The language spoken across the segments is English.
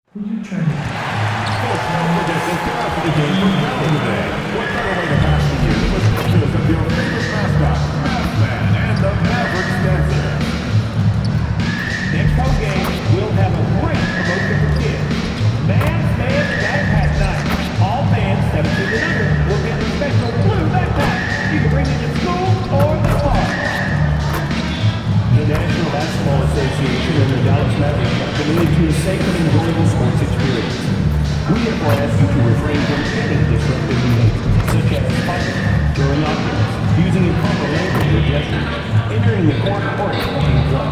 Coach, don't forget this capacity game from Calvin today. What better way to pass the year than with pictures of your favorite mascot, Maskman, and the Mavericks dancer. Next home game, we'll have a great promotion for kids. Man Backpack Night. All fans 17 and under will get a special blue backpack. You can bring it to school or the park. The National Basketball Association and the Dallas Mavericks are committed to a safe and enjoyable sports experience. We therefore ask you to refrain from any disruptive behavior, such as fighting, throwing objects, using improper language or gestures, entering the court or team club.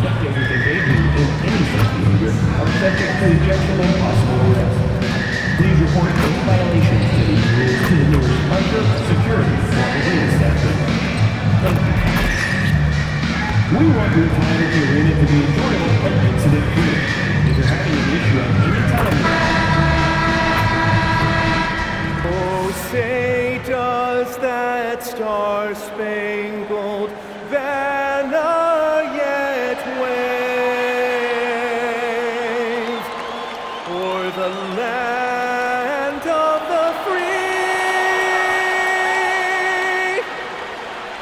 Spectators engaging in any such behavior are subject to ejection and possible arrest. Please report any violations to these rules to the nearest usher, security, or arena staff member. Thank you. We want your time at the arena to be enjoyable and incident-free. If you're having an issue at any time... Oh, say does that star-spangled banner yet wave o'er the land of the free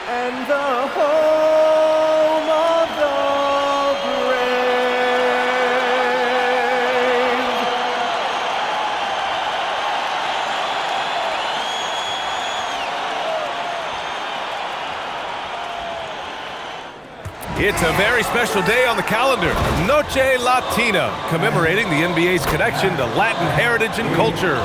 and the home of the brave. It's a very special day on the calendar, Noche Latina, commemorating the NBA's connection to Latin heritage and culture.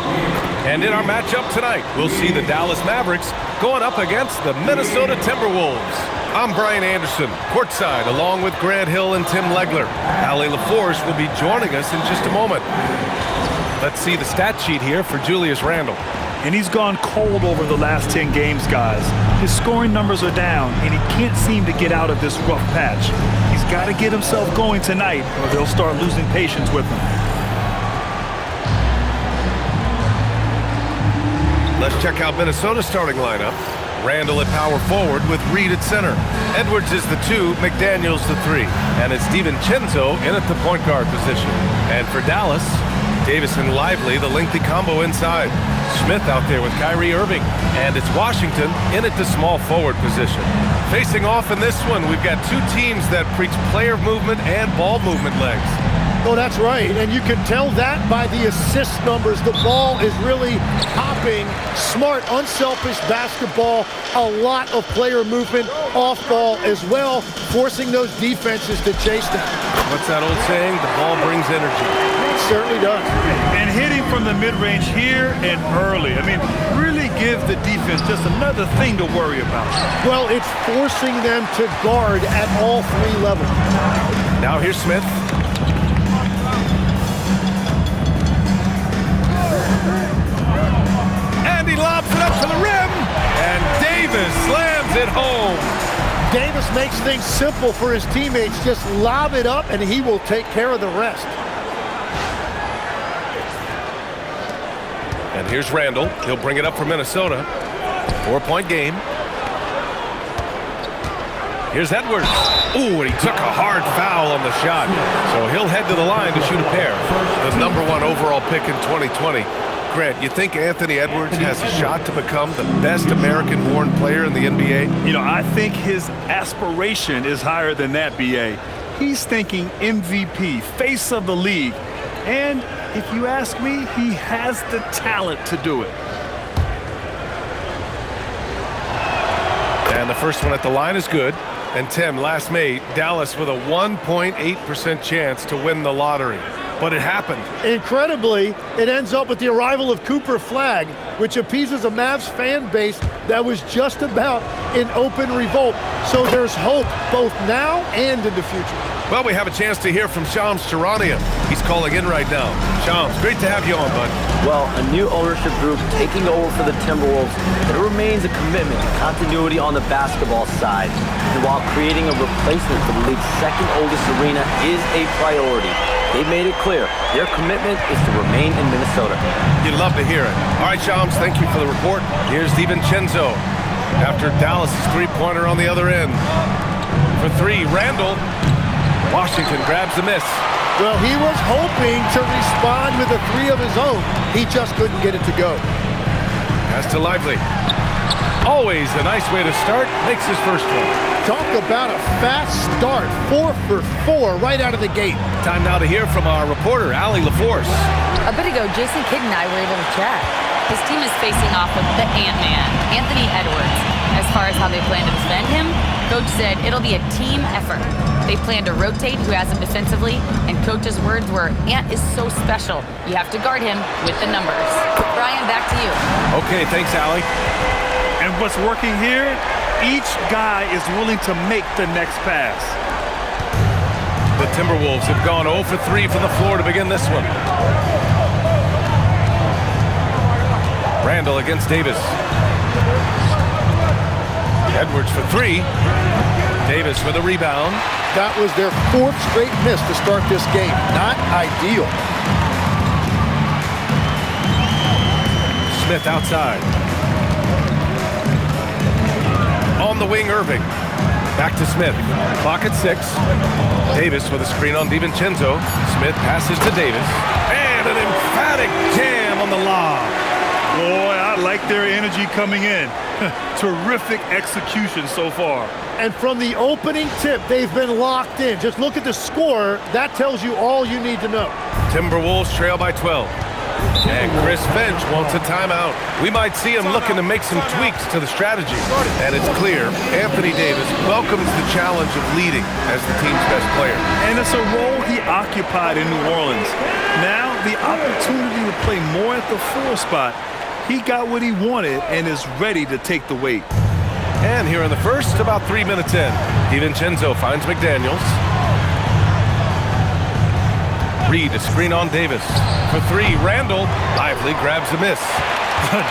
And in our matchup tonight, we'll see the Dallas Mavericks going up against the Minnesota Timberwolves. I'm Brian Anderson, courtside, along with Grant Hill and Tim Legler. Allie LaForce will be joining us in just a moment. Let's see the stat sheet here for Julius Randle. And he's gone cold over the last 10 games, guys. His scoring numbers are down, and he can't seem to get out of this rough patch. He's got to get himself going tonight, or they'll start losing patience with him. Let's check out Minnesota's starting lineup. Randle at power forward with Reed at center. Edwards is the 2, McDaniels the 3. And it's DiVincenzo in at the point guard position. And for Dallas, Davis and Lively, the lengthy combo inside. Smith out there with Kyrie Irving. And it's Washington in at the small forward position. Facing off in this one, we've got two teams that preach player movement and ball movement legs. Oh, that's right, and you can tell that by the assist numbers. The ball is really hopping, smart, unselfish basketball, a lot of player movement, off ball as well, forcing those defenses to chase them. What's that old saying? The ball brings energy. It certainly does. And hitting from the mid-range here and early. I mean, really give the defense just another thing to worry about. Well, it's forcing them to guard at all three levels. Now here's Smith. He lobs it up to the rim, and Davis slams it home. Davis makes things simple for his teammates. Just lob it up, and he will take care of the rest. And here's Randle. He'll bring it up for Minnesota. 4-point game. Here's Edwards. Ooh, and he took a hard foul on the shot. So he'll head to the line to shoot a pair. The #1 overall pick in 2020. Grant, you think Anthony Edwards has a shot to become the best American-born player in the NBA? You know, I think his aspiration is higher than that, B.A. He's thinking MVP, face of the league. And if you ask me, he has the talent to do it. And the first one at the line is good. And Tim, last May, Dallas with a 1.8% chance to win the lottery. But it happened. Incredibly, it ends up with the arrival of Cooper Flagg, which appeases a Mavs fan base that was just about in open revolt. So there's hope both now and in the future. Well, we have a chance to hear from Shams Charania. He's calling in right now. Shams, great to have you on, bud. Well, a new ownership group taking over for the Timberwolves. There remains a commitment to continuity on the basketball side. And while creating a replacement for the league's second oldest arena is a priority, they've made it clear their commitment is to remain in Minnesota. You'd love to hear it. All right, Shams, thank you for the report. Here's DiVincenzo after Dallas' three-pointer on the other end. For 3, Randle. Washington grabs the miss. Well, he was hoping to respond with a three of his own. He just couldn't get it to go. Pass to Lively. Always a nice way to start. Makes his first one. Talk about a fast start. 4 for 4 right out of the gate. Time now to hear from our reporter, Allie LaForce. A bit ago, Jason Kidd and I were able to chat. His team is facing off with the Ant-Man, Anthony Edwards. As far as how they plan to defend him, Coach said it'll be a team effort. They plan to rotate who has him defensively, and Coach's words were, Ant is so special. You have to guard him with the numbers. Brian, back to you. Okay, thanks, Allie. And what's working here, each guy is willing to make the next pass. The Timberwolves have gone 0 for 3 from the floor to begin this one. Randall against Davis. Edwards for 3. Davis for the rebound. That was their 4th straight miss to start this game. Not ideal. Smith outside. On the wing, Irving. Back to Smith. Clock at 6. Davis with a screen on DiVincenzo. Smith passes to Davis. And an emphatic jam on the lob. Boy, I like their energy coming in. Terrific execution so far. And from the opening tip, they've been locked in. Just look at the score. That tells you all you need to know. Timberwolves trail by 12. And Chris Finch wants a timeout. We might see him looking to make some tweaks to the strategy. And it's clear, Anthony Davis welcomes the challenge of leading as the team's best player. And it's a role he occupied in New Orleans. Now, the opportunity to play more at the 4 spot. He got what he wanted and is ready to take the weight. And here in the first, about 3 minutes in, DiVincenzo finds McDaniels. Reed a screen on Davis. For 3, Randall. Lively grabs the miss.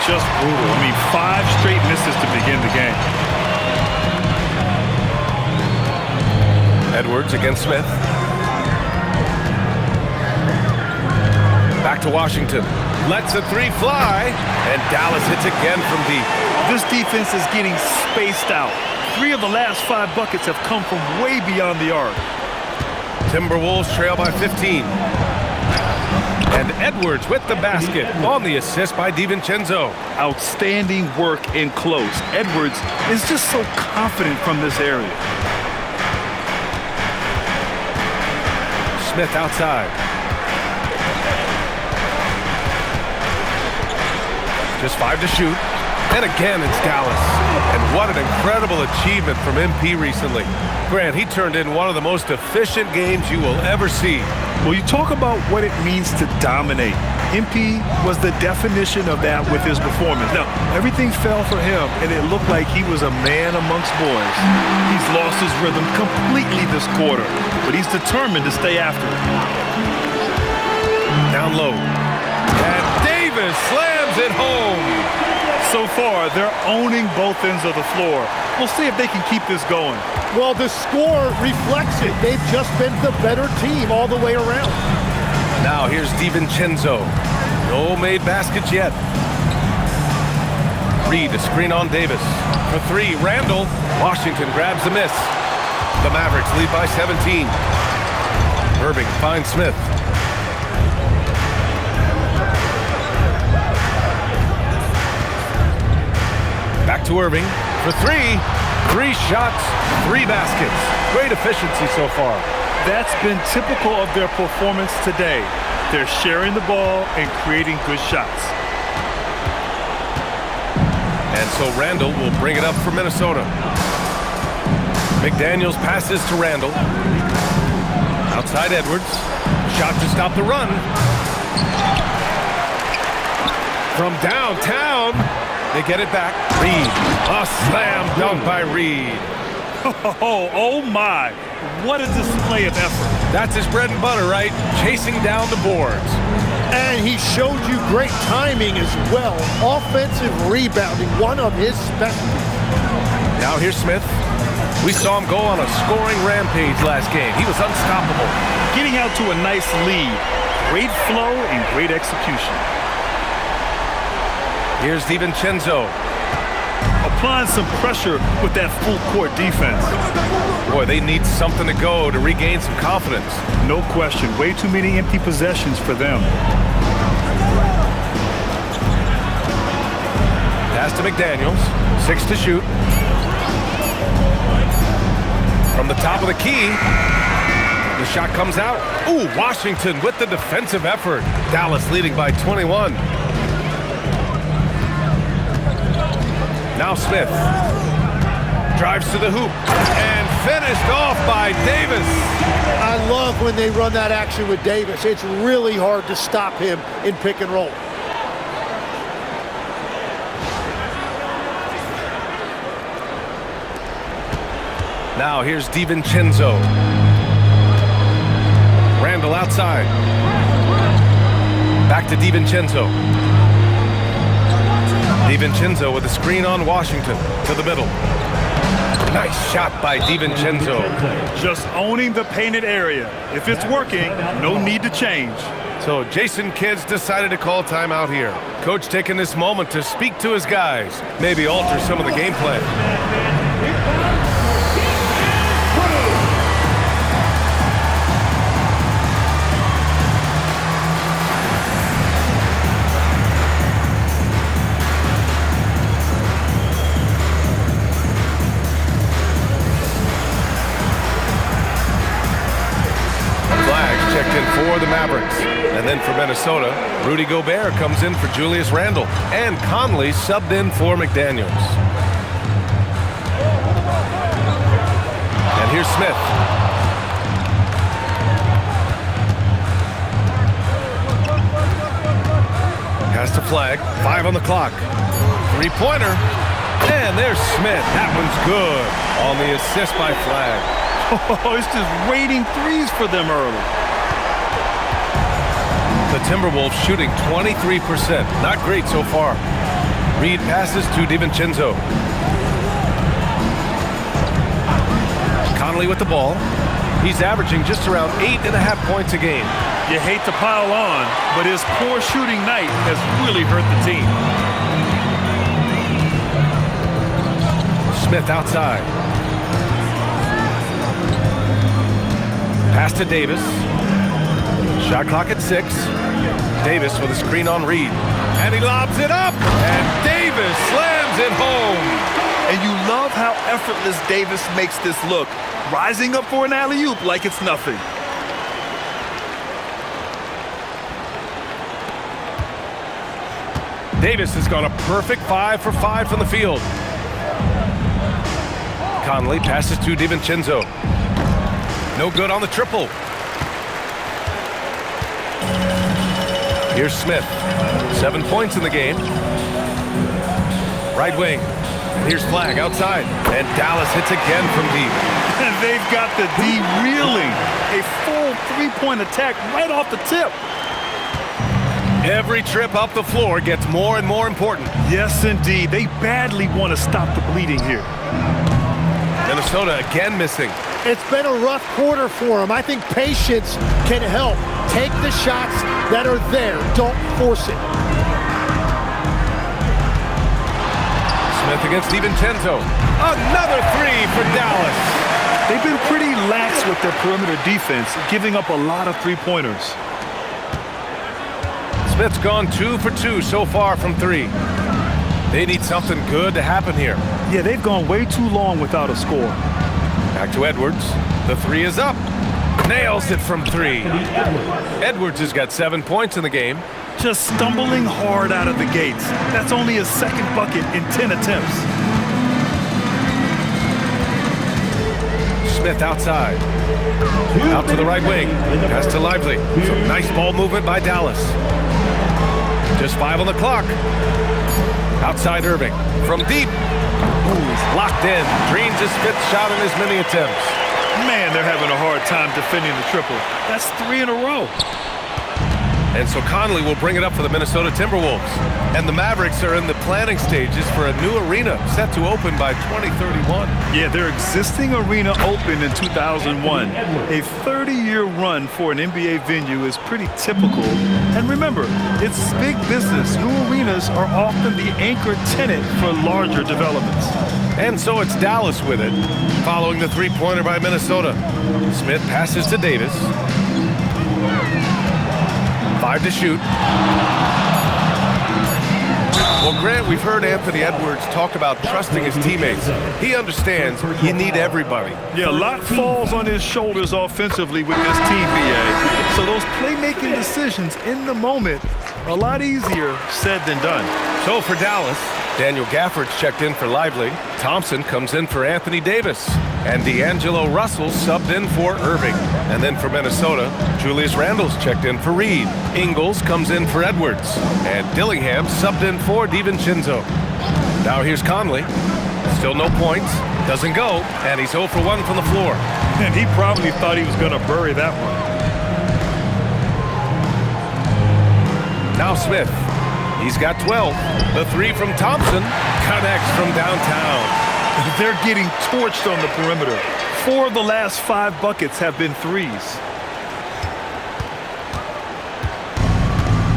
Just brutal. I mean, 5 straight misses to begin the game. Edwards against Smith. Back to Washington. Lets a 3 fly. And Dallas hits again from deep. This defense is getting spaced out. 3 of the last 5 buckets have come from way beyond the arc. Timberwolves trail by 15. And Edwards with the basket on the assist by DiVincenzo. Outstanding work in close. Edwards is just so confident from this area. Smith outside. Just 5 to shoot. And again, it's Dallas. And what an incredible achievement from MP recently. Grant, he turned in one of the most efficient games you will ever see. Well, you talk about what it means to dominate. MP was the definition of that with his performance. Now, everything fell for him, and it looked like he was a man amongst boys. He's lost his rhythm completely this quarter, but he's determined to stay after it. Down low. And Davis slams it home. So far, they're owning both ends of the floor. We'll see if they can keep this going. Well, the score reflects it. They've just been the better team all the way around. Now here's DiVincenzo. No made baskets yet. Reed a screen on Davis. For 3, Randall. Washington grabs the miss. The Mavericks lead by 17. Irving finds Smith. Back to Irving for 3. 3 shots, 3 baskets. Great efficiency so far. That's been typical of their performance today. They're sharing the ball and creating good shots. And so Randall will bring it up for Minnesota. McDaniels passes to Randall. Outside Edwards. Shot to stop the run. From downtown. They get it back. Reed. A slam dunk by Reed. Oh my. What a display of effort. That's his bread and butter, right? Chasing down the boards. And he showed you great timing as well. Offensive rebounding, one of his specialties. Now here's Smith. We saw him go on a scoring rampage last game. He was unstoppable. Getting out to a nice lead. Great flow and great execution. Here's DiVincenzo. A applying some pressure with that full court defense. Boy, they need something to go to regain some confidence. No question. Way too many empty possessions for them. Pass to McDaniels. 6 to shoot. From the top of the key. The shot comes out. Ooh, Washington with the defensive effort. Dallas leading by 21. Now Smith. Drives to the hoop. And finished off by Davis. I love when they run that action with Davis. It's really hard to stop him in pick and roll. Now here's DiVincenzo. Randall outside. Back to DiVincenzo. DiVincenzo with a screen on Washington to the middle. Nice shot by DiVincenzo. Just owning the painted area. If it's working, no need to change. So Jason Kidd's decided to call timeout here. Coach taking this moment to speak to his guys. Maybe alter some of the game plan. Checked in for the Mavericks. And then for Minnesota, Rudy Gobert comes in for Julius Randle. And Conley subbed in for McDaniels. And here's Smith. Pass to Flag. 5 on the clock. 3-pointer. And there's Smith. That one's good on the assist by Flag. Oh, it's just raining threes for them early. The Timberwolves shooting 23%. Not great so far. Reed passes to DiVincenzo. Conley with the ball. He's averaging just around 8.5 points a game. You hate to pile on, but his poor shooting night has really hurt the team. Smith outside. Pass to Davis. Shot clock at 6. Davis with a screen on Reed. And he lobs it up. And Davis slams it home. And you love how effortless Davis makes this look. Rising up for an alley-oop like it's nothing. Davis has gone a perfect 5 for 5 from the field. Conley passes to DiVincenzo. No good on the triple. Here's Smith. 7 points in the game. Right wing. And here's Flag outside. And Dallas hits again from deep. And they've got the D reeling. A full three-point attack right off the tip. Every trip up the floor gets more and more important. Yes, indeed. They badly want to stop the bleeding here. Minnesota again missing. It's been a rough quarter for him. I think patience can help. Take the shots that are there. Don't force it. Smith against DiVincenzo. Another 3 for Dallas. They've been pretty lax with their perimeter defense, giving up a lot of three-pointers. Smith's gone 2 for 2 so far from 3. They need something good to happen here. Yeah, they've gone way too long without a score. Back to Edwards. The 3 is up. Nails it from 3. Edwards has got 7 points in the game. Just stumbling hard out of the gates. That's only his second bucket in 10 attempts. Smith outside. Out to the right wing. Pass to Lively. Some nice ball movement by Dallas. Just 5 on the clock. Outside Irving. From deep. Ooh, he's locked in. Dreams his 5th shot in as many attempts. Man, they're having a hard time defending the triple. That's 3 in a row. And so Conley will bring it up for the Minnesota Timberwolves. And the Mavericks are in the planning stages for a new arena set to open by 2031. Yeah, their existing arena opened in 2001. A 30-year run for an NBA venue is pretty typical. And remember, it's big business. New arenas are often the anchor tenant for larger developments. And so it's Dallas with it, following the three-pointer by Minnesota. Smith passes to Davis. 5 to shoot. Well, Grant, we've heard Anthony Edwards talk about trusting his teammates. He understands you need everybody. Yeah, a lot falls on his shoulders offensively with this team, BA. So those playmaking decisions in the moment are a lot easier said than done. So for Dallas, Daniel Gafford's checked in for Lively. Thompson comes in for Anthony Davis. And D'Angelo Russell subbed in for Irving. And then for Minnesota, Julius Randle's checked in for Reed. Ingles comes in for Edwards. And Dillingham subbed in for DiVincenzo. Now here's Conley. Still no points. Doesn't go. And he's 0 for 1 from the floor. And he probably thought he was going to bury that one. Now Smith. He's got 12. The 3 from Thompson connects from downtown. They're getting torched on the perimeter. 4 of the last 5 buckets have been threes.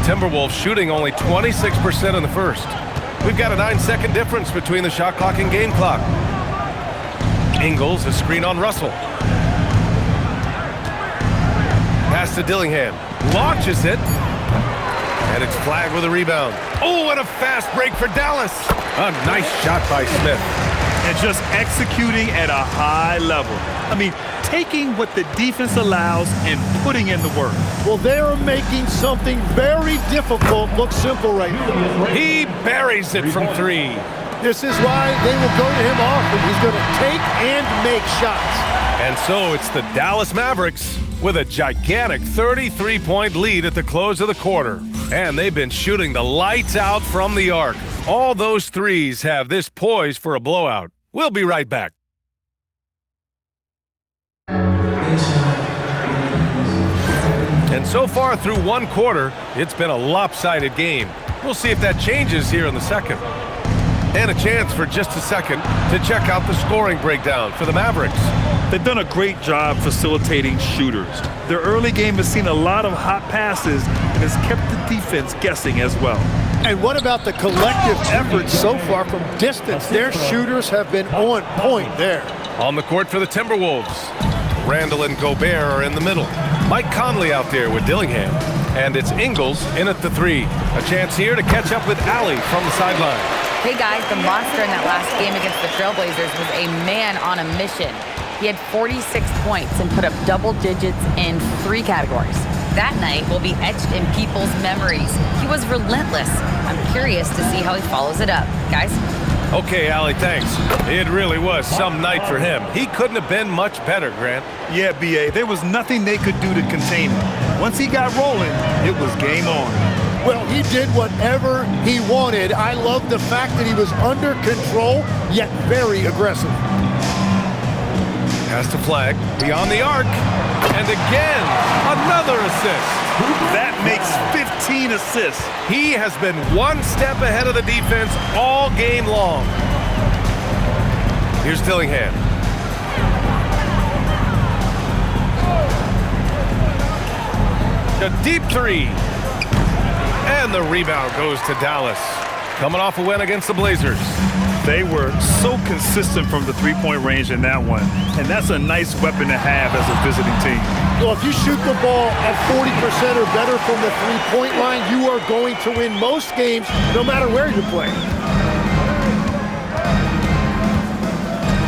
Timberwolves shooting only 26% in the first. We've got a 9-second difference between the shot clock and game clock. Ingles, a screen on Russell. Pass to Dillingham. Launches it. And it's flagged with a rebound. Oh, and a fast break for Dallas. A nice shot by Smith. And just executing at a high level. I mean, taking what the defense allows and putting in the work. Well, they are making something very difficult look simple right now. He buries it from 3. This is why they will go to him often. He's going to take and make shots. And so it's the Dallas Mavericks with a gigantic 33-point lead at the close of the quarter. And they've been shooting the lights out from the arc. All those threes have this poised for a blowout. We'll be right back. And so far through one quarter, it's been a lopsided game. We'll see if that changes here in the second. And a chance for just a second to check out the scoring breakdown for the Mavericks. They've done a great job facilitating shooters. Their early game has seen a lot of hot passes and has kept the defense guessing as well. And what about the collective effort so far from distance? Their shooters have been on point there. On the court for the Timberwolves, Randle and Gobert are in the middle. Mike Conley out there with Dillingham. And it's Ingles in at the 3. A chance here to catch up with Allie from the sideline. Hey guys, the monster in that last game against the Trailblazers was a man on a mission. He had 46 points and put up double digits in 3 categories. That night will be etched in people's memories. He was relentless. I'm curious to see how he follows it up. Guys? Okay, Allie, thanks. It really was some night for him. He couldn't have been much better, Grant. Yeah, B.A., there was nothing they could do to contain him. Once he got rolling, it was game on. Well, he did whatever he wanted. I love the fact that he was under control, yet very aggressive. Has to flag, beyond the arc, and again, another assist. That makes 15 assists. He has been one step ahead of the defense all game long. Here's Dillingham. A deep 3. And the rebound goes to Dallas. Coming off a win against the Blazers. They were so consistent from the three-point range in that one. And that's a nice weapon to have as a visiting team. Well, if you shoot the ball at 40% or better from the three-point line, you are going to win most games no matter where you play.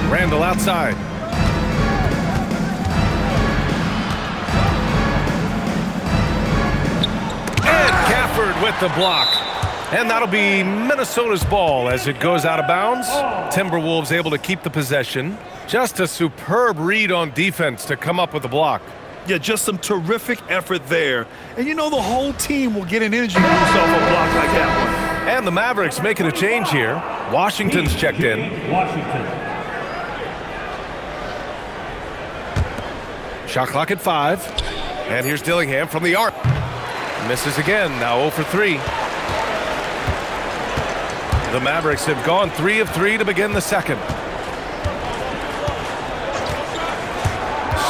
Randle outside. And Gafford with the block. And that'll be Minnesota's ball as it goes out of bounds. Timberwolves able to keep the possession. Just a superb read on defense to come up with the block. Yeah, just some terrific effort there. And you know the whole team will get an energy boost off a block like that one. And the Mavericks making a change here. Washington's checked in. Shot clock at 5. And here's Dillingham from the arc. Misses again, now 0 for 3. The Mavericks have gone 3 of 3 to begin the second.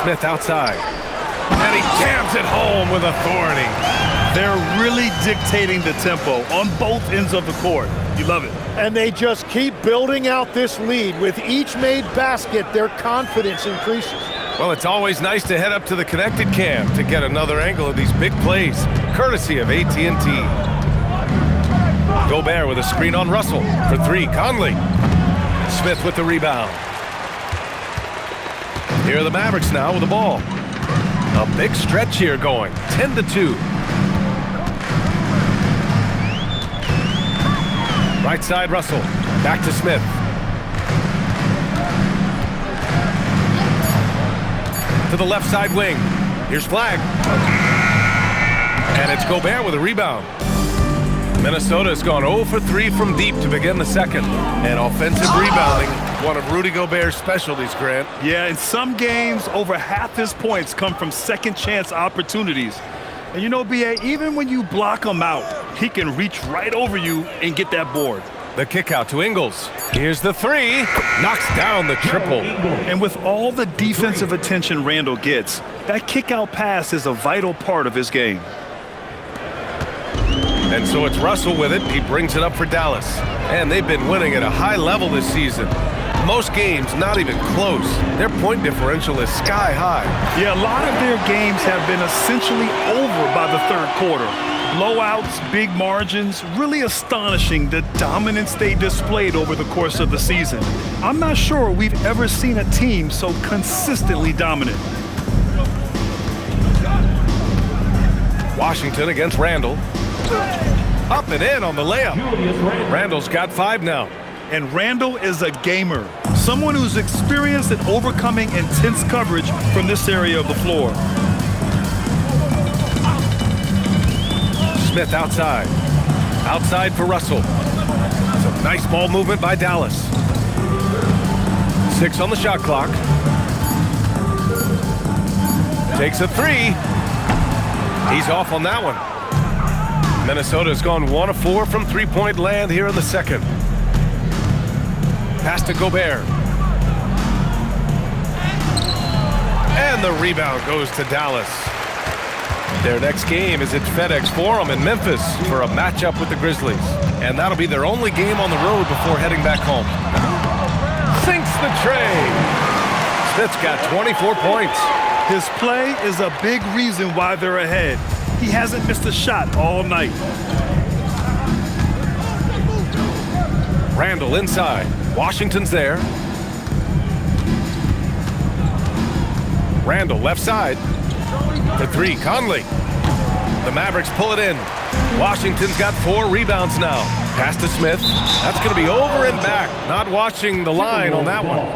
Smith outside. And he jams it home with authority. They're really dictating the tempo on both ends of the court. You love it. And they just keep building out this lead. With each made basket, their confidence increases. Well, it's always nice to head up to the connected cam to get another angle of these big plays, courtesy of AT&T. Gobert with a screen on Russell for 3. Conley. Smith with the rebound. Here are the Mavericks now with the ball. A big stretch here going, 10-2. Right side, Russell. Back to Smith. To the left side wing. Here's Flag. And it's Gobert with a rebound. Minnesota has gone 0 for 3 from deep to begin the second. And offensive rebounding, one of Rudy Gobert's specialties, Grant. Yeah, in some games, over half his points come from second chance opportunities. And you know, B.A., even when you block him out, he can reach right over you and get that board. The kick out to Ingles. Here's the 3. Knocks down the triple. And with all the defensive attention Randall gets, that kick out pass is a vital part of his game. And so it's Russell with it. He brings it up for Dallas. And they've been winning at a high level this season. Most games not even close. Their point differential is sky high. Yeah, a lot of their games have been essentially over by the third quarter. Blowouts, big margins, really astonishing the dominance they displayed over the course of the season. I'm not sure we've ever seen a team so consistently dominant. Washington against Randall. Up and in on the layup. Randall's got 5 now. And Randall is a gamer, someone who's experienced in overcoming intense coverage from this area of the floor. Smith outside. Outside for Russell. Some nice ball movement by Dallas. 6 on the shot clock. Takes a 3. He's off on that one. Minnesota's gone 1 of 4 from three-point land here in the second. Pass to Gobert. And the rebound goes to Dallas. Their next game is at FedEx Forum in Memphis for a matchup with the Grizzlies. And that'll be their only game on the road before heading back home. Sinks the tray. Smith's got 24 points. His play is a big reason why they're ahead. He hasn't missed a shot all night. Randall inside. Washington's there. Randall left side. For 3, Conley. The Mavericks pull it in. Washington's got 4 rebounds now. Pass to Smith. That's going to be over and back. Not watching the line on that one.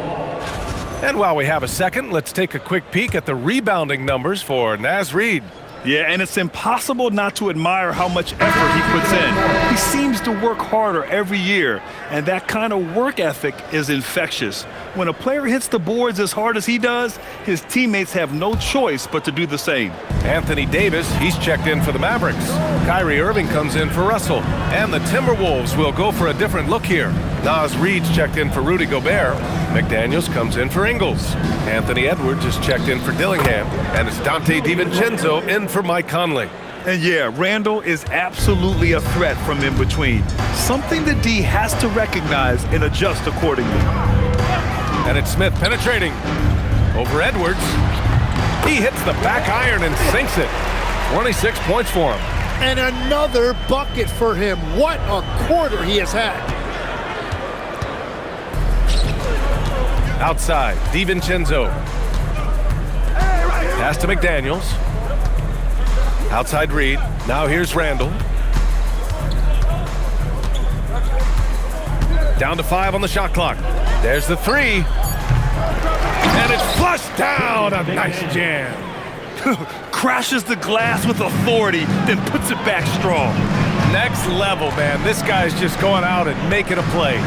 And while we have a second, let's take a quick peek at the rebounding numbers for Naz Reid. Yeah, and it's impossible not to admire how much effort he puts in. He seems to work harder every year, and that kind of work ethic is infectious. When a player hits the boards as hard as he does, his teammates have no choice but to do the same. Anthony Davis, he's checked in for the Mavericks. Kyrie Irving comes in for Russell. And the Timberwolves will go for a different look here. Naz Reid's checked in for Rudy Gobert. McDaniels comes in for Ingles. Anthony Edwards is checked in for Dillingham. And it's Dante DiVincenzo in for Mike Conley. And yeah, Randall is absolutely a threat from in between. Something the D has to recognize and adjust accordingly. And it's Smith penetrating over Edwards. He hits the back iron and sinks it. 26 points for him. And another bucket for him. What a quarter he has had. Outside, DiVincenzo. Pass to McDaniels. Outside Reid. Now here's Randall. Down to 5 on the shot clock. There's the 3. And it's flushed down. A nice jam. Crashes the glass with authority, then puts it back strong. Next level, man. This guy's just going out and making a play.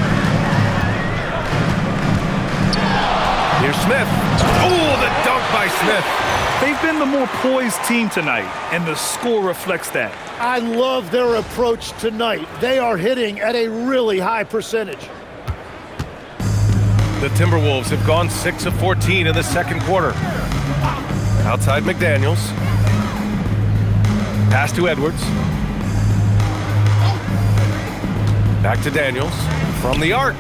Here's Smith. Oh, the dunk by Smith. They've been the more poised team tonight, and the score reflects that. I love their approach tonight. They are hitting at a really high percentage. The Timberwolves have gone 6 of 14 in the second quarter. Outside McDaniels. Pass to Edwards. Back to Daniels. From the arc.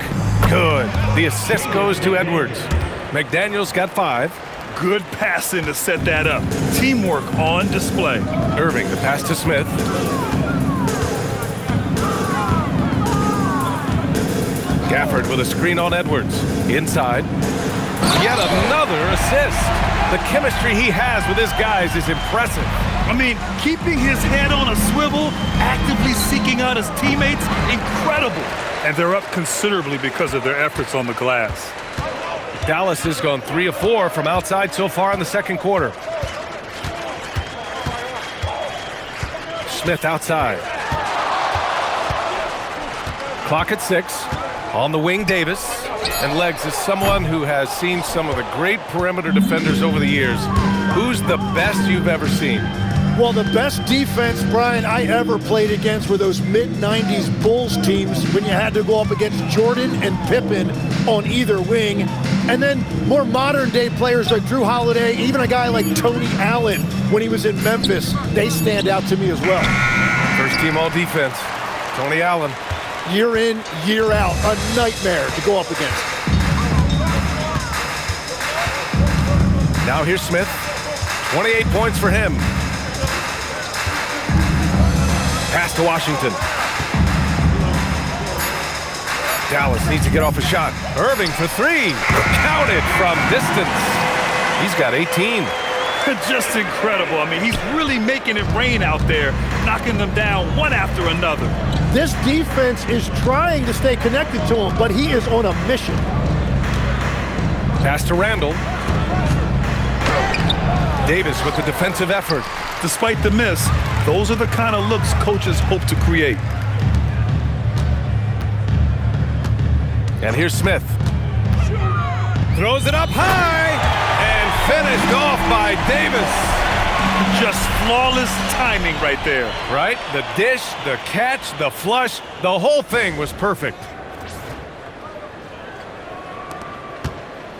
Good. The assist goes to Edwards. McDaniels got 5. Good passing to set that up. Teamwork on display. Irving, the pass to Smith. Gafford with a screen on Edwards. Inside. Yet another assist. The chemistry he has with his guys is impressive. I mean, keeping his head on a swivel, actively seeking out his teammates, incredible. And they're up considerably because of their efforts on the glass. Dallas has gone 3 of 4 from outside so far in the second quarter. Smith outside. Clock at 6. On the wing, Davis. And Legs is someone who has seen some of the great perimeter defenders over the years. Who's the best you've ever seen? Well, the best defense, Brian, I ever played against were those mid-90s Bulls teams when you had to go up against Jordan and Pippen on either wing. And then more modern-day players like Drew Holiday, even a guy like Tony Allen when he was in Memphis, they stand out to me as well. First team all-defense, Tony Allen. Year in, year out, a nightmare to go up against. Now here's Smith. 28 points for him. Pass to Washington. Dallas needs to get off a shot. Irving for 3. Counted from distance. He's got 18. Just incredible. I mean, he's really making it rain out there, knocking them down one after another. This defense is trying to stay connected to him, but he is on a mission. Pass to Randall. Davis with the defensive effort. Despite the miss, those are the kind of looks coaches hope to create. And here's Smith. Throws it up high and finished off by Davis. Just flawless timing right there. Right? The dish, the catch, the flush, the whole thing was perfect.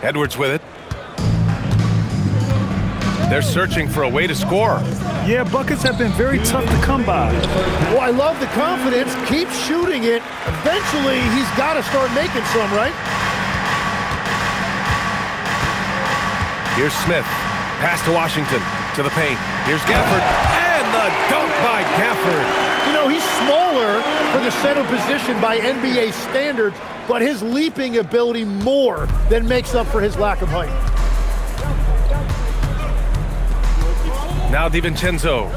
Edwards with it. They're searching for a way to score. Yeah, buckets have been very tough to come by. Well, I love the confidence. Keep shooting it. Eventually, he's got to start making some, right? Here's Smith. Pass to Washington. To the paint. Here's Gafford. And the dunk by Gafford. You know, he's smaller for the center position by NBA standards, but his leaping ability more than makes up for his lack of height. Now DiVincenzo,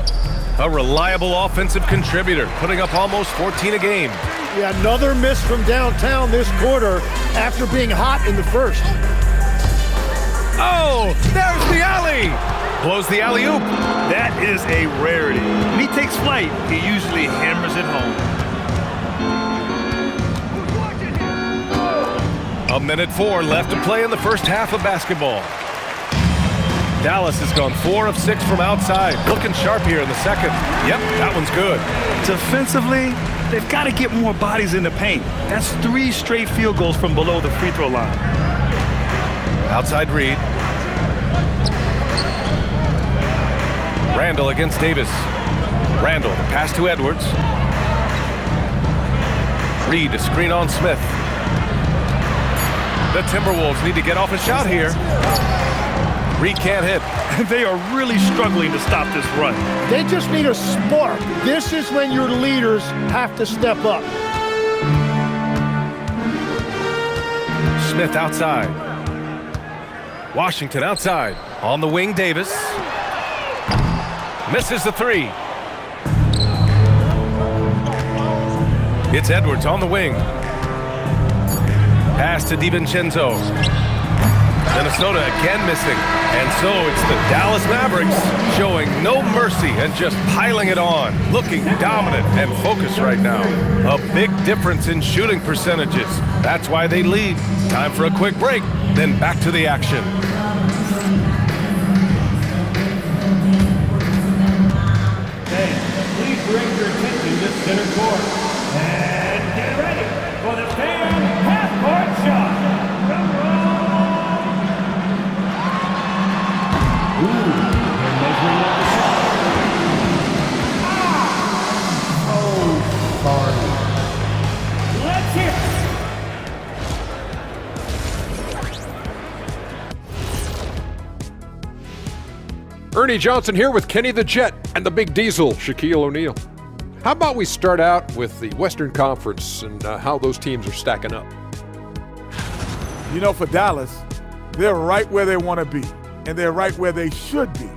a reliable offensive contributor, putting up almost 14 a game. Yeah, another miss from downtown this quarter after being hot in the first. Oh, there's the alley. Blows the alley-oop. That is a rarity. When he takes flight, he usually hammers it home. 1:04 left to play in the first half of basketball. Dallas has gone 4 of 6 from outside. Looking sharp here in the second. Yep, that one's good. Defensively, they've got to get more bodies in the paint. That's 3 straight field goals from below the free throw line. Outside Reed. Randall against Davis. Randall, the pass to Edwards. Reed, a screen on Smith. The Timberwolves need to get off a shot here. Reed can't hit. They are really struggling to stop this run. They just need a spark. This is when your leaders have to step up. Smith outside. Washington outside. On the wing, Davis. Misses the 3. It's Edwards on the wing. Pass to DiVincenzo. Minnesota again missing. And so it's the Dallas Mavericks showing no mercy and just piling it on. Looking dominant and focused right now. A big difference in shooting percentages. That's why they lead. Time for a quick break. Then back to the action. Fans, please direct your attention to center court. And get ready for the fan half-court shot. Drum roll. They're measuring up the shot. Sorry. Let's hear it. Ernie Johnson here with Kenny the Jet and the Big Diesel, Shaquille O'Neal. How about we start out with the Western Conference and how those teams are stacking up? You know, for Dallas, they're right where they want to be, and they're right where they should be.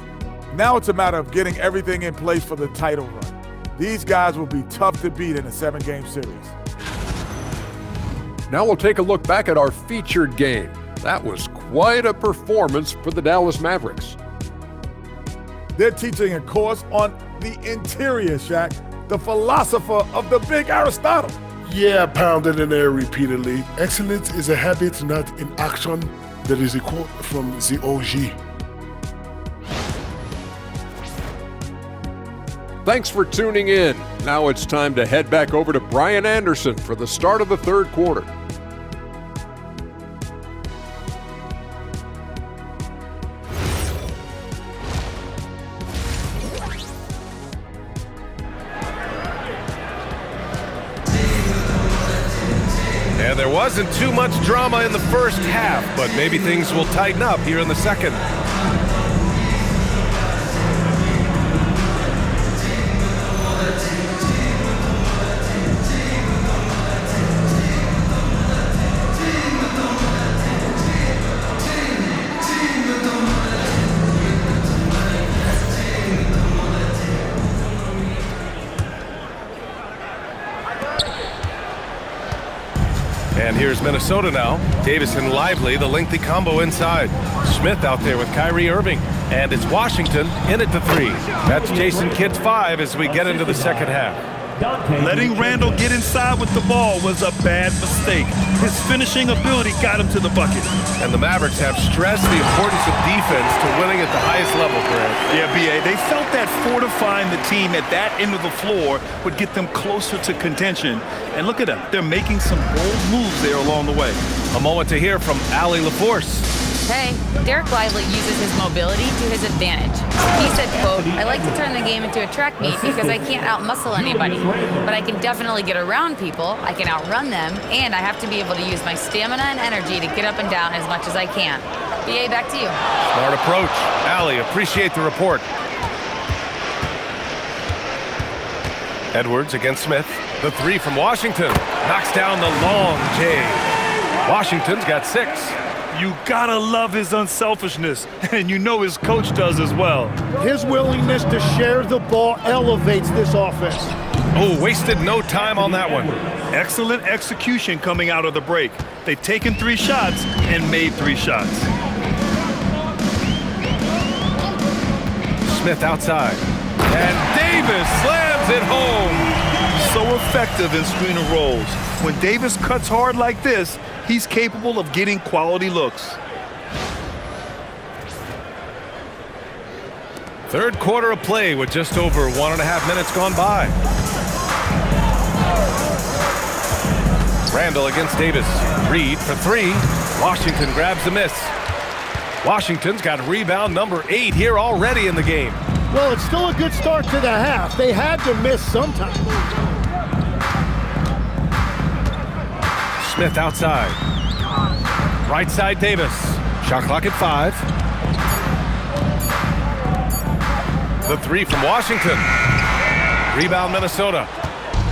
Now it's a matter of getting everything in place for the title run. These guys will be tough to beat in a 7-game series. Now we'll take a look back at our featured game. That was quite a performance for the Dallas Mavericks. They're teaching a course on the interior, Shaq, the philosopher of the big Aristotle. Yeah, pounded in there repeatedly. Excellence is a habit, not an action. That is a quote from the OG. Thanks for tuning in. Now it's time to head back over to Brian Anderson for the start of the third quarter. And there wasn't too much drama in the first half, but maybe things will tighten up here in the second. And here's Minnesota now. Davis and Lively, the lengthy combo inside. Smith out there with Kyrie Irving. And it's Washington in at the 3. That's Jason Kidd's 5 as we get into the second half. Letting Randall get inside with the ball was a bad mistake. His finishing ability got him to the bucket. And the Mavericks have stressed the importance of defense to winning at the highest level, Grant. Yeah, B.A., they felt that fortifying the team at that end of the floor would get them closer to contention. And look at them. They're making some bold moves there along the way. A moment to hear from Allie LaForce. Hey, Derek Lively uses his mobility to his advantage. He said, quote, "I like to turn the game into a track meet because I can't outmuscle anybody, but I can definitely get around people, I can outrun them, and I have to be able to use my stamina and energy to get up and down as much as I can." BA, back to you. Smart approach. Allie, appreciate the report. Edwards against Smith. The 3 from Washington. Knocks down the long J. Washington's got 6. You gotta love his unselfishness, and you know his coach does as well. His willingness to share the ball elevates this offense. Oh, wasted no time on that one. Excellent execution coming out of the break. They've taken 3 shots and made 3 shots. Smith outside. And Davis slams it home. So effective in screener rolls. When Davis cuts hard like this, he's capable of getting quality looks. Third quarter of play with just over 1.5 minutes gone by. Randall against Davis. Reed for 3. Washington grabs the miss. Washington's got rebound number 8 here already in the game. Well, it's still a good start to the half. They had to miss sometime. Smith outside. Right side Davis. Shot clock at 5. The 3 from Washington. Rebound Minnesota.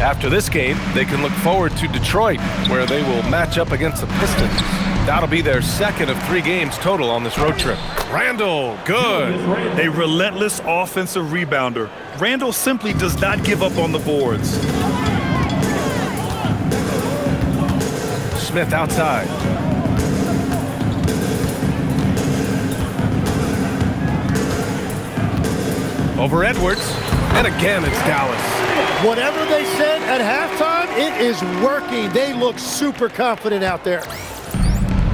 After this game, they can look forward to Detroit, where they will match up against the Pistons. That'll be their second of 3 games total on this road trip. Randall, good. A relentless offensive rebounder. Randall simply does not give up on the boards. Smith outside. Over Edwards, and again it's Dallas. Whatever they said at halftime, it is working. They look super confident out there.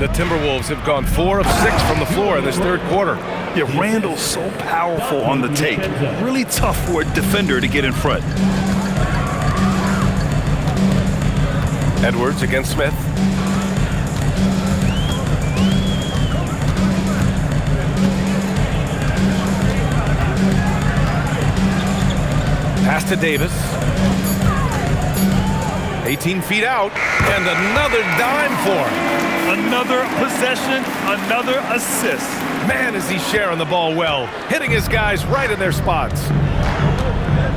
The Timberwolves have gone 4 of 6 from the floor in this third quarter. Yeah, Randall's so powerful on the take. Really tough for a defender to get in front. Edwards against Smith. Pass to Davis. 18 feet out, and another dime for him. Another possession, another assist. Man, is he sharing the ball well, hitting his guys right in their spots.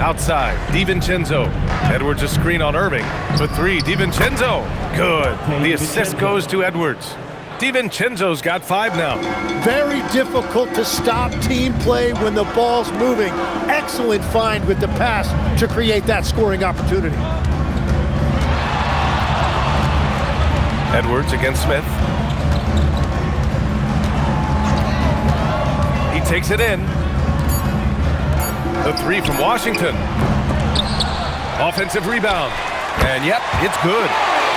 Outside, DiVincenzo. Edwards a screen on Irving. For 3, DiVincenzo. Good. The assist goes to Edwards. DiVincenzo's got 5 now. Very difficult to stop team play when the ball's moving. Excellent find with the pass to create that scoring opportunity. Edwards against Smith. He takes it in. The 3 from Washington. Offensive rebound. And yep, it's good.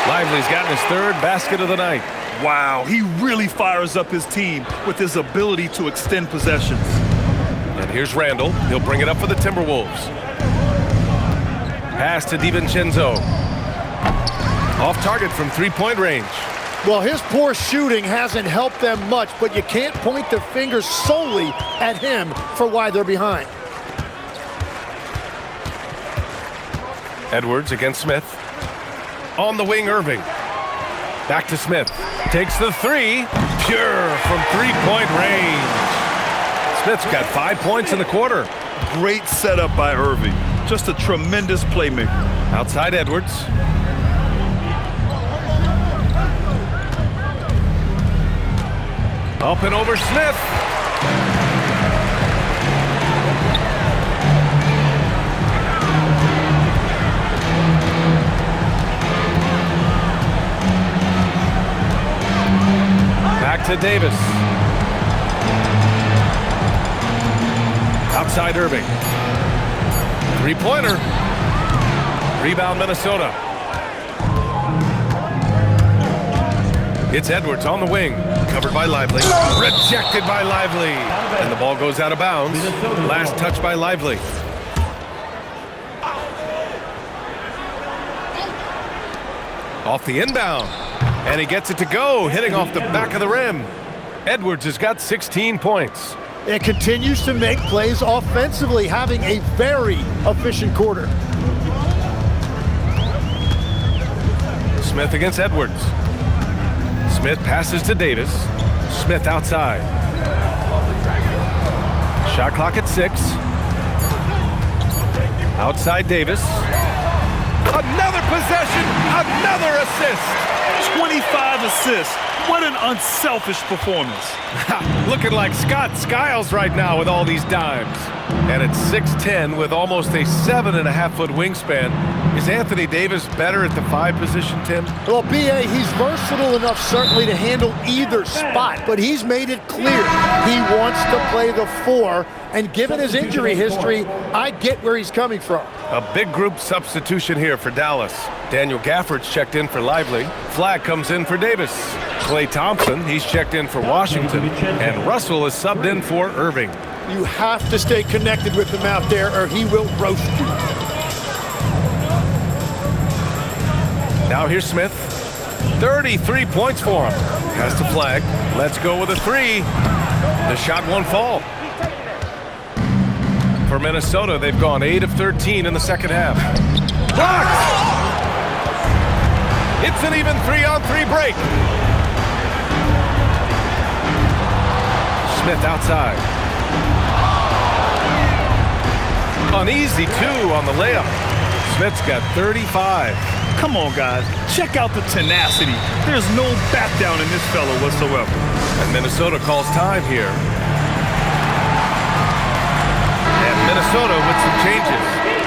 Lively's gotten his 3rd basket of the night. Wow, he really fires up his team with his ability to extend possessions. And here's Randall. He'll bring it up for the Timberwolves. Pass to DiVincenzo. Off target from 3-point range. Well, his poor shooting hasn't helped them much, but you can't point the finger solely at him for why they're behind. Edwards against Smith. On the wing, Irving. Back to Smith. Takes the 3. Pure from 3-point range. Smith's got 5 points in the quarter. Great setup by Irving. Just a tremendous playmaker. Outside Edwards. Up and over Smith. Back to Davis. Outside Irving. 3-pointer. Rebound Minnesota. It's Edwards on the wing. Covered by Lively. Rejected by Lively. And the ball goes out of bounds. Last touch by Lively. Off the inbound. And he gets it to go, hitting off the back of the rim. Edwards has got 16 points. And continues to make plays offensively, having a very efficient quarter. Smith against Edwards. Smith passes to Davis. Smith outside. Shot clock at 6. Outside Davis. Another possession, another assist. 25 assists. What an unselfish performance. Looking like Scott Skiles right now with all these dimes. And at 6'10" with almost a 7.5-foot wingspan, is Anthony Davis better at the 5 position, Tim? Well, B.A., he's versatile enough certainly to handle either spot, but he's made it clear he wants to play the 4, and given his injury history, I get where he's coming from. A big group substitution here for Dallas. Daniel Gafford's checked in for Lively. Flag comes in for Davis. Klay Thompson, he's checked in for Washington. And Russell is subbed in for Irving. You have to stay connected with him out there or he will roast you. Now here's Smith. 33 points for him. Has to flag. Let's go with a 3. The shot won't fall. For Minnesota, they've gone 8 of 13 in the second half. Blocked! It's an even 3-on-3 break. Smith outside. Uneasy 2 on the layup. Smith's got 35. Come on, guys. Check out the tenacity. There's no back down in this fella whatsoever. And Minnesota calls time here. And Minnesota with some changes.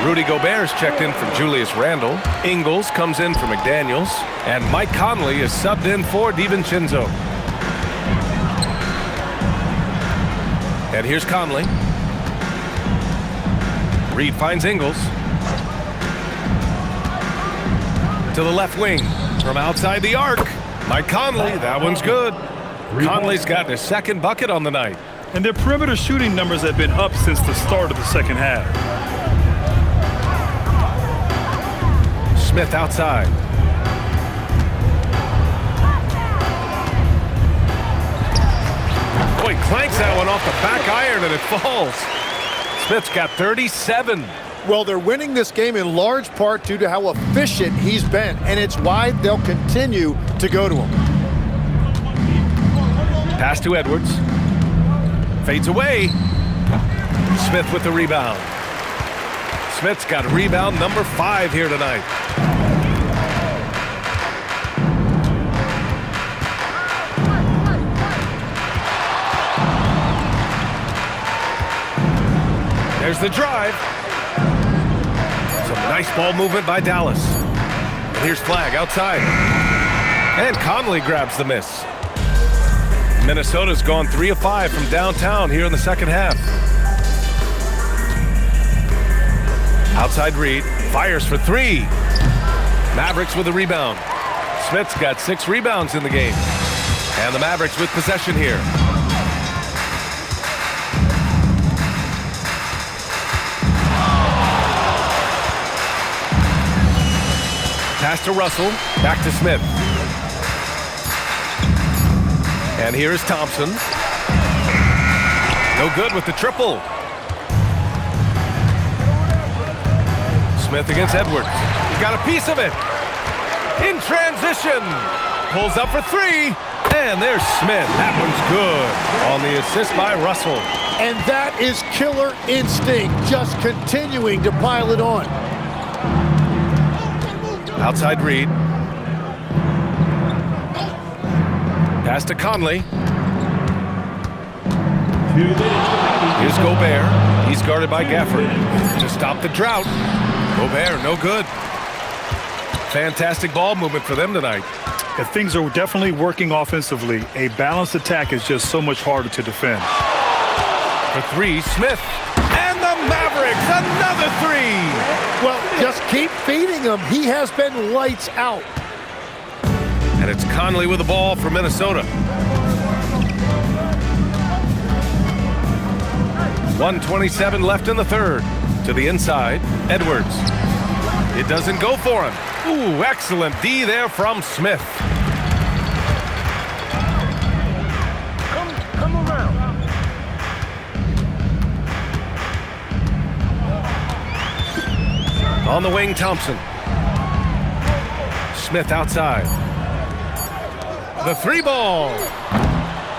Rudy Gobert's checked in for Julius Randle. Ingles comes in for McDaniels. And Mike Conley is subbed in for DiVincenzo. And here's Conley. Reed finds Ingles. To the left wing. From outside the arc. Mike Conley, that one's good. Conley's gotten his second bucket on the night. And their perimeter shooting numbers have been up since the start of the second half. Smith outside. Oh, he clanks that one off the back iron and it falls. Smith's got 37. Well, they're winning this game in large part due to how efficient he's been, and it's why they'll continue to go to him. Pass to Edwards. Fades away. Smith with the rebound. Smith's got rebound number 5 here tonight. There's the drive. Some nice ball movement by Dallas. And here's Flagg outside. And Conley grabs the miss. Minnesota's gone 3 of 5 from downtown here in the second half. Outside Reed, fires for 3. Mavericks with a rebound. Smith's got 6 rebounds in the game. And the Mavericks with possession here. Pass to Russell, back to Smith. And here is Thompson. No good with the triple. Smith against Edwards. He got a piece of it. In transition. Pulls up for 3. And there's Smith. That one's good on the assist by Russell. And that is killer instinct, just continuing to pile it on. Outside Reed. Pass to Conley. Here's Gobert. He's guarded by Gafford. To stop the drought. Gobert, no good. Fantastic ball movement for them tonight. If things are definitely working offensively, a balanced attack is just so much harder to defend. For 3, Smith. And the Mavericks, another 3. Well, just keep feeding him. He has been lights out. And it's Conley with the ball for Minnesota. 1:27 left in the third. To the inside, Edwards. It doesn't go for him. Ooh, excellent D there from Smith. Come around. On the wing, Thompson. Smith outside. The 3 ball.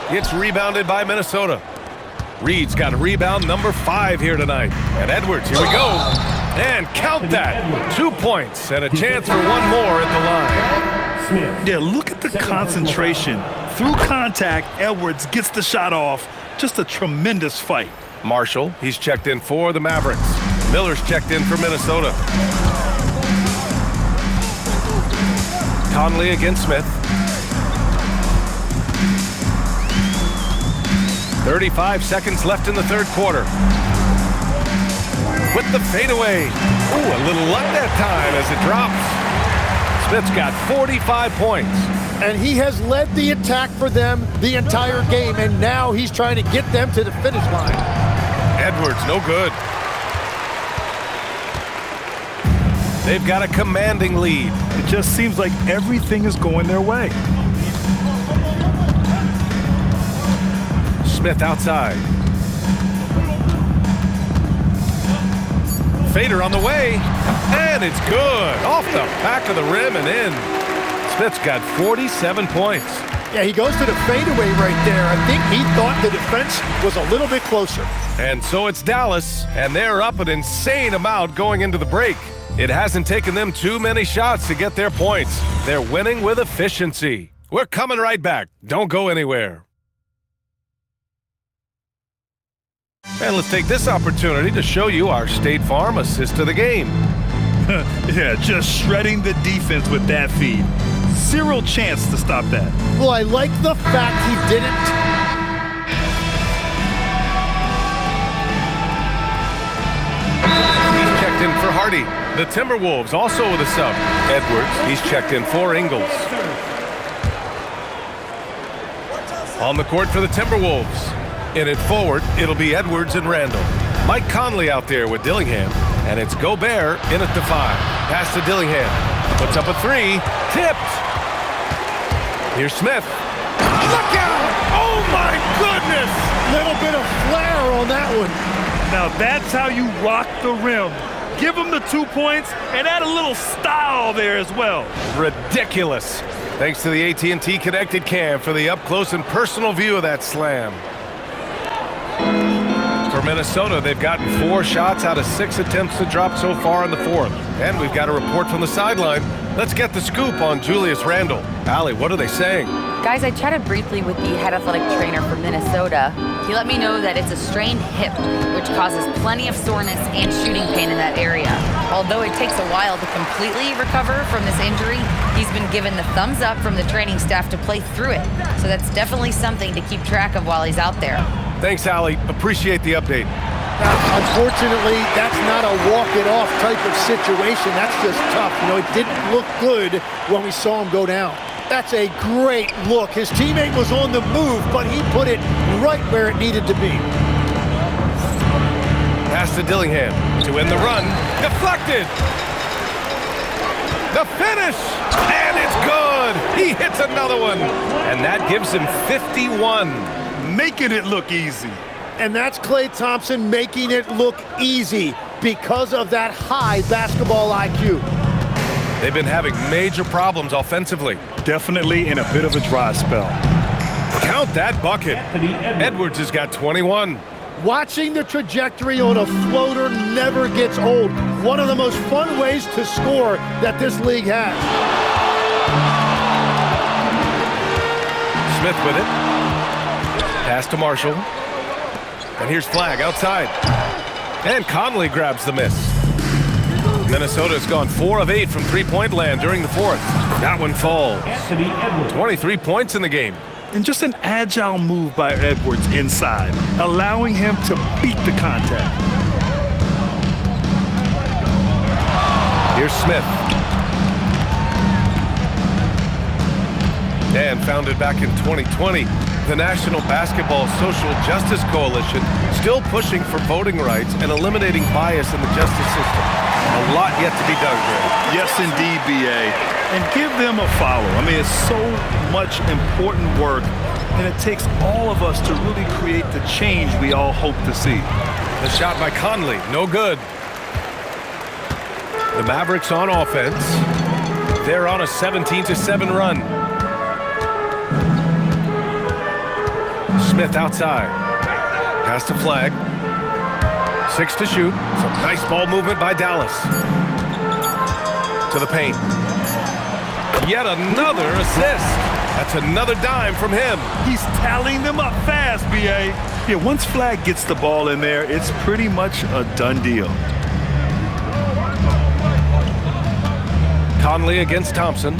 It's rebounded by Minnesota. Reed's got a rebound number 5 here tonight. And Edwards, here we go. And count that. 2 points and a chance for one more at the line. Yeah, look at the concentration. Through contact, Edwards gets the shot off. Just a tremendous fight. Marshall, he's checked in for the Mavericks. Miller's checked in for Minnesota. Conley against Smith. 35 seconds left in the third quarter. With the fadeaway. Ooh, a little luck that time as it drops. Smith's got 45 points. And he has led the attack for them the entire game, and now he's trying to get them to the finish line. Edwards, no good. They've got a commanding lead. It just seems like everything is going their way. Smith outside. Fader on the way, and it's good. Off the back of the rim and in. Smith's got 47 points. Yeah, he goes to the fadeaway right there. I think he thought the defense was a little bit closer. And so it's Dallas, and they're up an insane amount going into the break. It hasn't taken them too many shots to get their points. They're winning with efficiency. We're coming right back. Don't go anywhere. And let's take this opportunity to show you our State Farm assist of the game. Yeah, just shredding the defense with that feed. Zero chance to stop that. Well, I like the fact he didn't. He's checked in for Hardy. The Timberwolves also with a sub. Edwards, he's checked in for Ingles. On the court for the Timberwolves. In it forward, it'll be Edwards and Randall. Mike Conley out there with Dillingham. And it's Gobert in at the 5. Pass to Dillingham. Puts up a 3. Tipped. Here's Smith. Look out! Oh my goodness! Little bit of flair on that one. Now that's how you rock the rim. Give him the 2 points and add a little style there as well. Ridiculous. Thanks to the AT&T Connected Cam for the up-close and personal view of that slam. For Minnesota, they've gotten 4 shots out of 6 attempts to drop so far in the 4th. And we've got a report from the sideline. Let's get the scoop on Julius Randle. Allie, what are they saying? Guys, I chatted briefly with the head athletic trainer for Minnesota. He let me know that it's a strained hip, which causes plenty of soreness and shooting pain in that area. Although it takes a while to completely recover from this injury, he's been given the thumbs up from the training staff to play through it. So that's definitely something to keep track of while he's out there. Thanks, Allie. Appreciate the update. Unfortunately, that's not a walk-it-off type of situation. That's just tough. You know, it didn't look good when we saw him go down. That's a great look. His teammate was on the move, but he put it right where it needed to be. Pass to Dillingham to win the run. Deflected. The finish. And it's good. He hits another one. And that gives him 51. Making it look easy. And that's Klay Thompson making it look easy because of that high basketball IQ. They've been having major problems offensively. Definitely in a bit of a dry spell. Count that bucket. Edwards has got 21. Watching the trajectory on a floater never gets old. One of the most fun ways to score that this league has. Smith with it. Pass to Marshall. And here's Flagg outside. And Conley grabs the miss. Minnesota's gone 4 of 8 from three-point land during the 4th. That one falls. 23 points in the game. And just an agile move by Edwards inside, allowing him to beat the contact. Here's Smith. And founded back in 2020, the National Basketball Social Justice Coalition still pushing for voting rights and eliminating bias in the justice system. A lot yet to be done, Greg. Yes, indeed, B.A. And give them a follow. I mean, it's so much important work, and it takes all of us to really create the change we all hope to see. The shot by Conley, no good. The Mavericks on offense. They're on a 17-7 run. Smith outside. Pass to Flagg. 6 to shoot. Some nice ball movement by Dallas. To the paint. Yet another assist. That's another dime from him. He's tallying them up fast, B.A. Yeah, once Flagg gets the ball in there, it's pretty much a done deal. Conley against Thompson.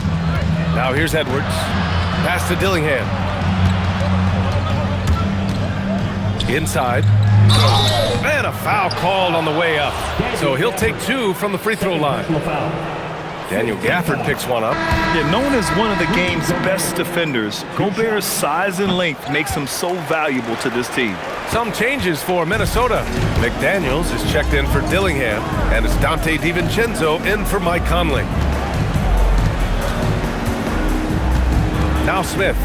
Now here's Edwards. Pass to Dillingham. Inside. And a foul called on the way up. So he'll take 2 from the free throw line. Daniel Gafford picks one up. Yeah, known as one of the game's best defenders, Gobert's size and length makes him so valuable to this team. Some changes for Minnesota. McDaniels is checked in for Dillingham, and it's Dante DiVincenzo in for Mike Conley. Now Smith.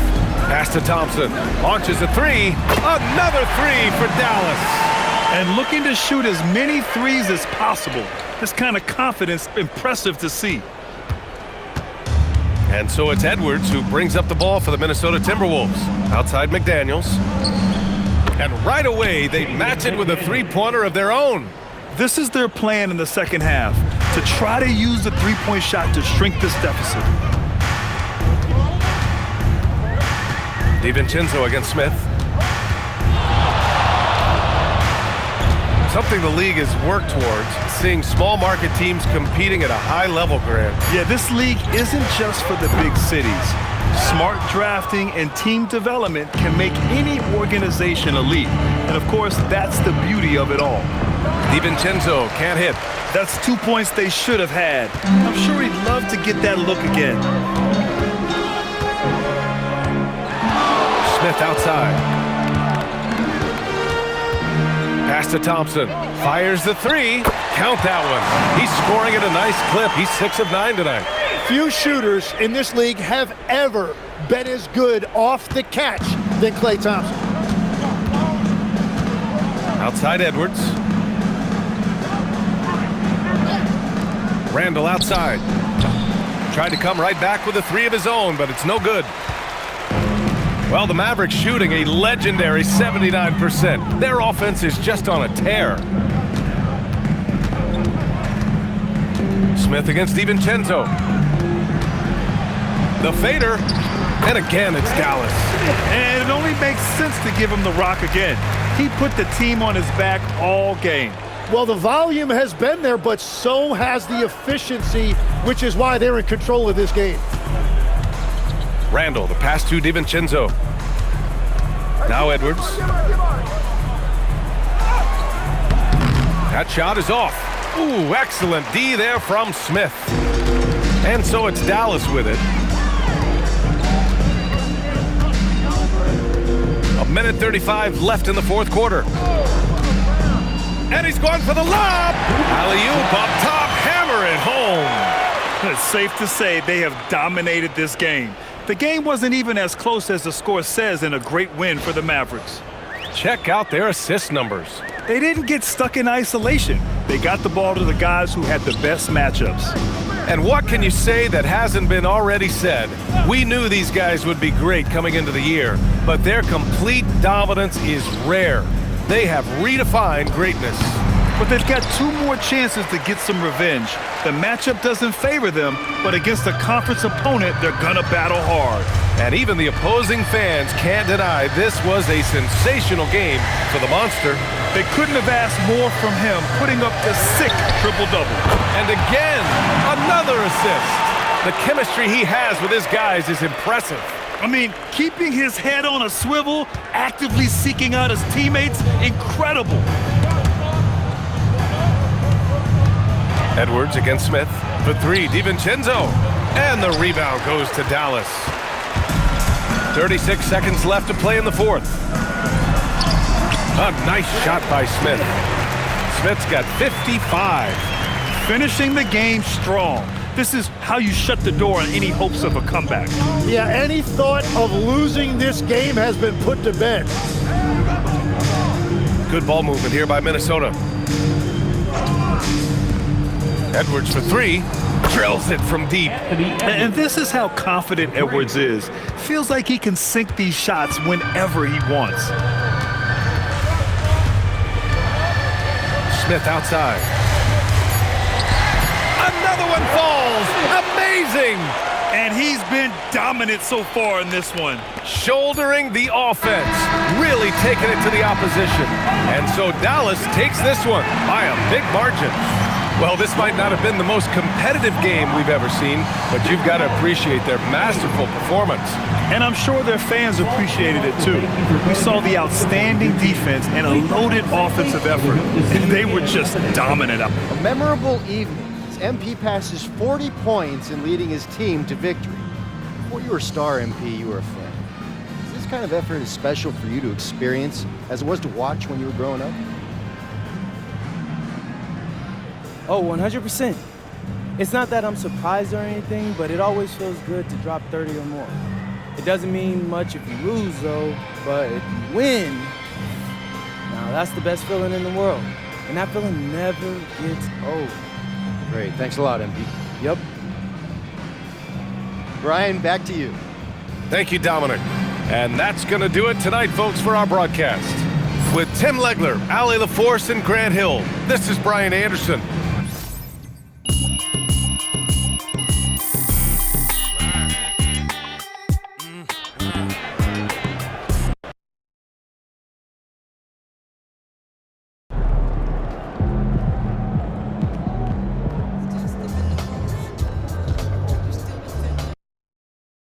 Pass to Thompson. Launches a 3. Another 3 for Dallas. And looking to shoot as many threes as possible. This kind of confidence, impressive to see. And so it's Edwards who brings up the ball for the Minnesota Timberwolves. Outside McDaniels. And right away, they match it with a three-pointer of their own. This is their plan in the second half, to try to use the three-point shot to shrink this deficit. DiVincenzo against Smith. Something the league has worked towards, seeing small market teams competing at a high level, Grant. Yeah, this league isn't just for the big cities. Smart drafting and team development can make any organization elite. And of course, that's the beauty of it all. DiVincenzo can't hit. That's 2 points they should have had. I'm sure he'd love to get that look again. Smith outside. Pass to Thompson. Fires the three. Count that one. He's scoring at a nice clip. He's 6 of 9 tonight. Few shooters in this league have ever been as good off the catch than Klay Thompson. Outside Edwards. Randall outside. Tried to come right back with a three of his own, but it's no good. Well, the Mavericks shooting a legendary 79%. Their offense is just on a tear. Smith against DiVincenzo. The fader. And again, it's Dallas. And it only makes sense to give him the rock again. He put the team on his back all game. Well, the volume has been there, but so has the efficiency, which is why they're in control of this game. Randall, the pass to DiVincenzo. Now Edwards. That shot is off. Ooh, excellent D there from Smith. And so it's Dallas with it. A minute 35 left in the fourth quarter. And he's going for the lob. Alley-oop up top, hammer it home. It's safe to say they have dominated this game. The game wasn't even as close as the score says in a great win for the Mavericks. Check out their assist numbers. They didn't get stuck in isolation. They got the ball to the guys who had the best matchups. And what can you say that hasn't been already said? We knew these guys would be great coming into the year, but their complete dominance is rare. They have redefined greatness. But they've got 2 more chances to get some revenge. The matchup doesn't favor them, but against a conference opponent, they're gonna battle hard. And even the opposing fans can't deny this was a sensational game for the Monster. They couldn't have asked more from him, putting up the sick triple-double. And again, another assist. The chemistry he has with his guys is impressive. I mean, keeping his head on a swivel, actively seeking out his teammates, incredible. Edwards against Smith. For three, DiVincenzo. And the rebound goes to Dallas. 36 seconds left to play in the fourth. A nice shot by Smith. Smith's got 55. Finishing the game strong. This is how you shut the door on any hopes of a comeback. Yeah, any thought of losing this game has been put to bed. Good ball movement here by Minnesota. Edwards for three. Drills it from deep. And this is how confident Edwards is. Feels like he can sink these shots whenever he wants. Smith outside. Another one falls. Amazing. And he's been dominant so far in this one. Shouldering the offense. Really taking it to the opposition. And so Dallas takes this one by a big margin. Well, this might not have been the most competitive game we've ever seen, but you've got to appreciate their masterful performance. And I'm sure their fans appreciated it too. We saw the outstanding defense and a loaded offensive effort, and they were just dominant. A memorable evening as MP passes 40 points in leading his team to victory. Before you were a star, MP, you were a fan. Is this kind of effort as special for you to experience as it was to watch when you were growing up? Oh, 100%. It's not that I'm surprised or anything, but it always feels good to drop 30 or more. It doesn't mean much if you lose, though, but if you win, now that's the best feeling in the world. And that feeling never gets old. Great. Thanks a lot, MP. Yep. Brian, back to you. Thank you, Dominic. And that's going to do it tonight, folks, for our broadcast. With Tim Legler, Allie LaForce, and Grant Hill, this is Brian Anderson.